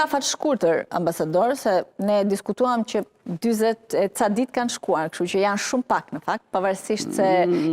afat shkurtër, ambasador, se ne diskutuam që 40 ca ditë kanë shkuar, kështu që janë shumë pak në fakt, pavarësisht se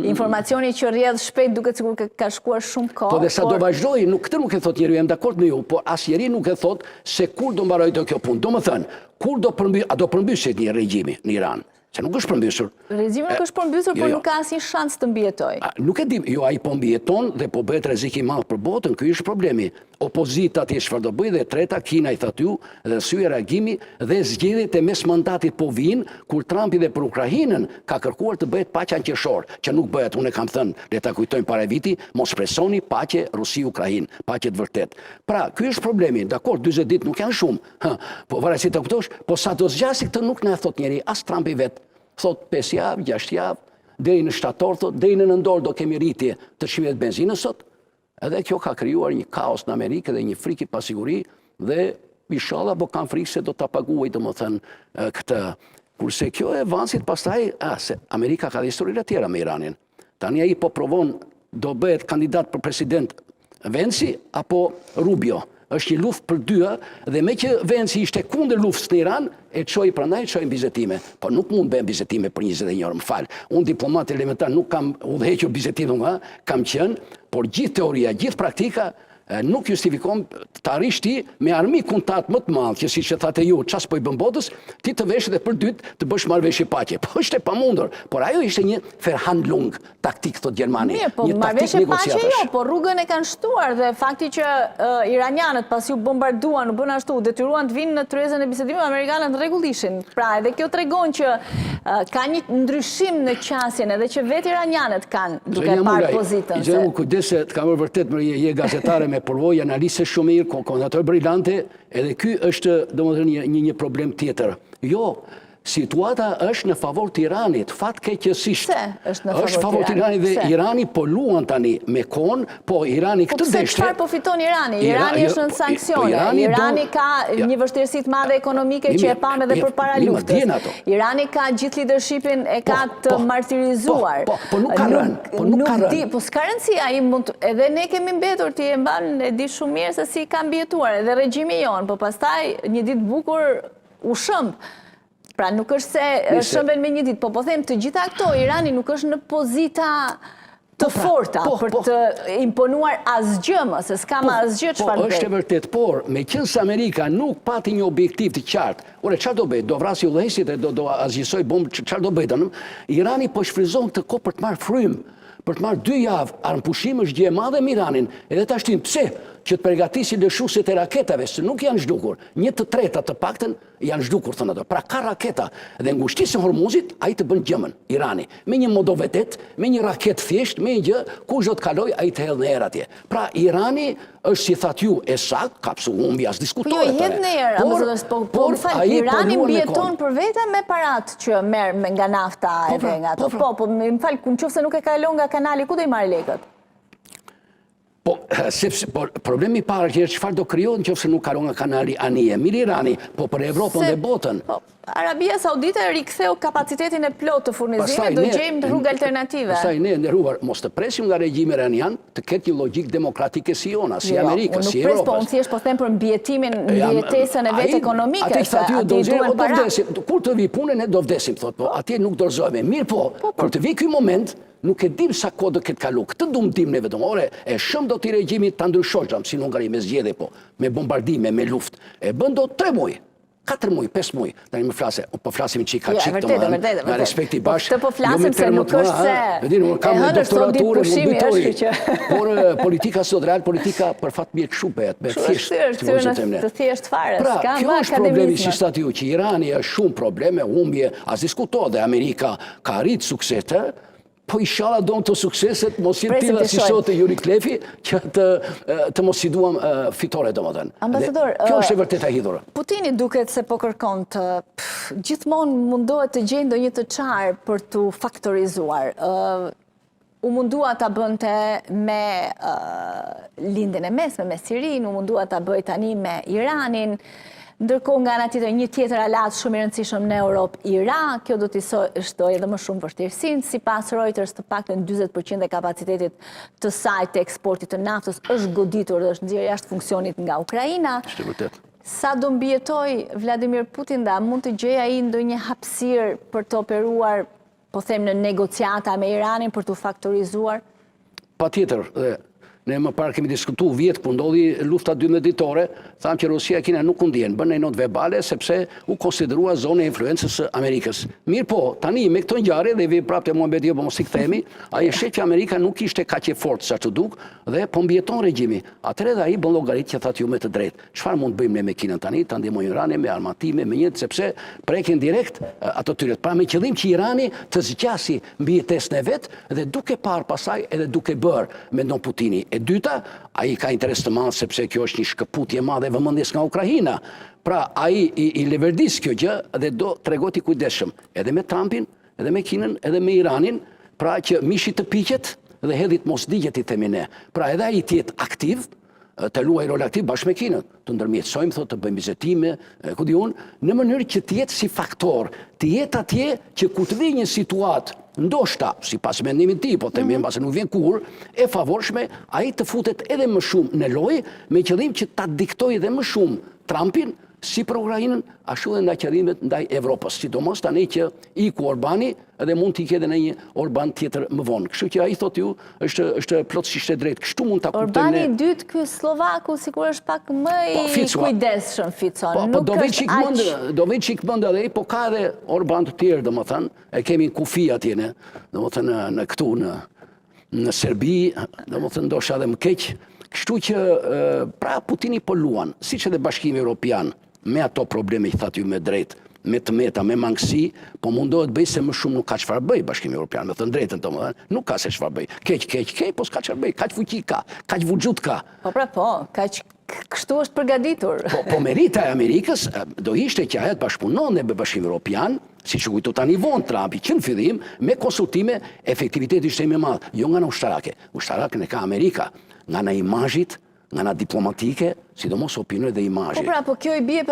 informacioni që rrjedh shpejt duket sikur ka shkuar shumë kohë. Po dhe sa do vazhdoj, këtë nuk e thot njeriu, jam dakord me ju, por asnjëri nuk e thot se kur do mbaroj kjo punë. Domethënë, kur do përmbyshet një regjimi në Iran? Se nuk është përmbysur. Regjimi nuk është përmbysur, por nuk ka asnjë shans të mbijetoj. Nuk e dim, ai po mbijeton dhe po bëhet rrezik i madh për botën, ky është problemi. Opozita atje çfarë do bëjë dhe treta, Kina i thotë ju, dhe syje reagimi dhe zgjedhjet e mes mandatit po vinë, kur Trumpi dhe për Ukrainën ka kërkuar të bëhet paqja qershor, që nuk bëhet, unë e kam thënë, le ta kujtojmë para viti, mos presoni paqe Rusi-Ukrainë, paqe të vërtet. Pra, ky është problemi, dakor, 40 ditë nuk janë shumë, po varësi të kuptosh, po sa do zgjasë këtë nuk na thot njeri, as Trumpi vet. Thot 5 javë, 6 javë, deri në shtator, thot, deri në nëntor do kemi rritje të çmimeve të benzinës sot. Edhe kjo ka krijuar një kaos në Amerikë dhe një frikë pasiguri dhe inshallah po kanë frikë se do ta paguaj domethënë këtë. Kurse kjo e vansit pastaj, se Amerika ka histori të tjera me Iranin. Tani ai po provon do bëhet kandidat për president Venci apo Rubio. Është një luftë për dyja dhe me që Venci ishte kundër luftës në Iran, e çoi prandaj çoi bizetime. Po nuk mund bëjmë bizetime për 21 orë, më fal. Unë diplomat elementar nuk kam udhëhequr bizetime, kam qenë, por gjithë teoria, gjithë praktika nuk justifikon të arrish ti me armi kuntat më të madh, që siç e thatë ju, ças po i bën botës, ti të vesh dhe për dytë të bësh marrëveshje paqe. Po është e pamundur, por ajo ishte një Verhandlung taktik thot Gjermani. Po marrëveshje paqe jo, po rrugën e kanë shtuar dhe fakti që iranianët pas ju bombarduan, u bën ashtu, detyruan të vinë në tryezën e bisedimit, amerikanët rregullishin. Pra edhe kjo tregon që ka një ndryshim në qasjen edhe që vetë iranianët kanë duke parë pozitën. Gjemu kujdese, të kam vërtet më je gazetare me përvojë, analise shumë mirë, komentator brillante, edhe ky është domethënë një problem tjetër. Jo, situata është në favor të Iranit, fatkeqësisht. Është favor të Iranit dhe Irani po luan tani me kon, po Irani këtë deshte. Po çfarë po fiton Irani? Irani është në sanksione. Irani ka një vështirësi të madhe ekonomike që e pam edhe përpara luftës. Irani ka gjithë leadershipin e ka të martirizuar. Po nuk ka rënë. Po s'ka rëndësi, ai mund edhe ne kemi mbetur, ti e mban, e di shumë mirë se si ka mbijetuar edhe regjimi jon, po pastaj një ditë bukur u shëmb. Pra nuk është se shëmben me një ditë, po them të gjitha këto, Irani nuk është në pozita të forta për të imponuar asgjë më, se s'kam asgjë çfarë bëj. Është e vërtet, por me qenë se Amerika nuk pati një objektiv të qartë, çfarë do bëj? Do vrasë udhëheqësit e do azgjësoj bombë, çfarë do bëj? Irani po shfryzon këtë kohë për të marrë frymë, për të marrë 2 javë, armëpushim është gjë e madhe me Iranin, edhe ta shtim pse që të përgatisin lëshuesit e raketave, se nuk janë zhdukur. 1/3 të paktën janë zhdukur, thënë ato. Pra ka raketa dhe ngushtisë e Hormuzit, ai të bën gjëmën, Irani. Me një modovetet, me një raket thjesht, me një gjë, kush do të kaloj, ai të hedh në erë atje. Pra Irani është, si thatë ju, e saktë, kapsu humbi as diskutohet. Po jo hedh në erë, por Irani mbijeton për vete me parat që merr nga nafta edhe nga ato. Po, më fal, nëse nuk e kalon nga kanali, ku do i marrë lekët? Po, sepse problemi i parë që çfarë do krijohet nëse nuk kalon nga kanali anije. Mirë Irani, po për Evropën dhe botën. Arabia Saudite riktheu kapacitetin e plotë të furnizimit, do gjejmë rrugë alternative. Pastaj ne nderuar, mos të presim nga regjimi iranian të ketë një logjikë demokratike si jona, si Amerika, si Evropa. Nuk pres, po unë thjesht po them për mbijetimin, mbijetesën e vetë ekonomike. Kur të vi punën ne do vdesim, thotë, po atje nuk dorëzohemi. Mirë po, kur të vi ky moment, nuk e dim sa kohë do ketë kalu. Këtë du më dim ne vetëm. Ore, e shumë do t'i regjimit të ndryshojgjam, si në Hungari, me zgjedhje po, me bombardime, me luft. E bën do 3 muaj, 4 muaj, 5 muaj. Tani më flase, po flasim që i ka qikë të mëdhen, me respekti bashkë. Të po flasim se nuk është se kam në doktoraturë, më bujtoj. Por politika sot, real politika, për fatë mirë këshu bëhet, me të thjesht fare. Pra, kjo është problemi si stati ju, që Irani është shumë probleme, humbje, as diskutohet dhe Amerika ka rritë suksete, po inshallah do të sukseset, mos jetë tilla si sot e Juri Klefi, që të mos i duam fitore domethënë. Ambasador, kjo është e vërteta hidhur. Putini duket se po kërkon të gjithmonë mundohet të gjejë ndonjë të çarë për tu faktorizuar. U mundua ta bënte me lindjen e mesme me Sirinë, u mundua ta bëj tani me Iranin. Ndërkohë nga ana tjetër një tjetër alat shumë i rëndësishëm në Europë, Irak, kjo do t'i shtojë edhe më shumë vështirësinë. Sipas Reuters, të paktën 40% e kapacitetit të saj të eksportit të naftës është goditur dhe është nxjerrë jashtë funksionit nga Ukraina. Sa do mbijetoj Vladimir Putin dhe a mund të gjej ai ndonjë hapësirë për të operuar, po them në negociata me Iranin për të faktorizuar? Patjetër, ne më parë kemi diskutuar vjetë kur ndodhi lufta 12 ditore, thamë që Rusia e Kina nuk u ndjen, bën një notë verbale sepse u konsiderua zonë e influencës së Amerikës. Mirë po, tani me këto ngjarje dhe vi prapë te Muhamedi jo po mos i kthehemi, ai e sheh që Amerika nuk ishte kaq e fortë sa të duk dhe po mbijeton regjimi. Atëherë dhe ai bën llogaritë që thatë ju me të drejtë. Çfarë mund bëjmë ne me Kinën tani? Ta ndihmojmë Iranin me armatime, me një sepse prekin direkt ato tyret. Pra me qëllim që Irani të zgjasi mbijetesën e vet dhe duke parë pasaj edhe duke bërë, mendon Putini. E dyta, ai ka interes të madh sepse kjo është një shkëputje e madhe e vëmendjes nga Ukraina. Pra ai i leverdis kjo gjë dhe do tregoti kujdesshëm edhe me Trumpin, edhe me Kinën, edhe me Iranin, pra që mishi të piqet dhe hedhit mos digjet i themi ne. Pra edhe ai të jetë aktiv, të luaj rol aktiv bashkë me Kinën, të ndërmjetësojmë, thotë, të bëjmë bizetime, ku di unë, në mënyrë që të jetë si faktor, të jetë atje që ku të vijë një situatë ndoshta, si pas mendimin ti, po të mbase nuk vjen kur, e favorshme, ai të futet edhe më shumë në lojë, me qëllim që ta diktoj edhe më shumë Trumpin, si për Ukrainën, ashtu dhe ndaj qëllimet ndaj Evropës. Sidomos tani që iku Orbani dhe mund t'i kede në një Orban tjetër më vonë. Kështu që ai thotë ju, është plotësisht e drejtë. Kështu mund ta kuptojmë ne. Orbani dytë ky Slovaku sikur është pak më i kujdesshëm Ficon. Po do vetë çik mend edhe, po ka edhe Orban të tjerë, domethënë, e kemi në kufi atje ne, domethënë në këtu në Serbi, domethënë ndoshta edhe më keq. Kështu që pra Putini po luan, siç edhe Bashkimi Evropian, me ato probleme që thatë ju me drejt, me të meta, me mangësi, po mundohet bëj se më shumë nuk ka çfarë bëj Bashkimi Evropian, me të drejtën domethënë, nuk ka se çfarë bëj. Keq, po s'ka çfarë bëj, kaq fuqi ka, kaq vuxhut ka. Po pra po, kaq kështu është përgatitur. Po merita e Amerikës do ishte që ajo të bashkëpunonte me Bashkimin Evropian, siç u kujto tani vonë Trumpi, që në fillim me konsultime efektiviteti ishte më i madh, jo nga ushtarake. Ushtarakën e ka Amerika, nga ana imazhit, nga ana diplomatike, sidomos opinioni dhe imazhi. Po pra, po kjo i bie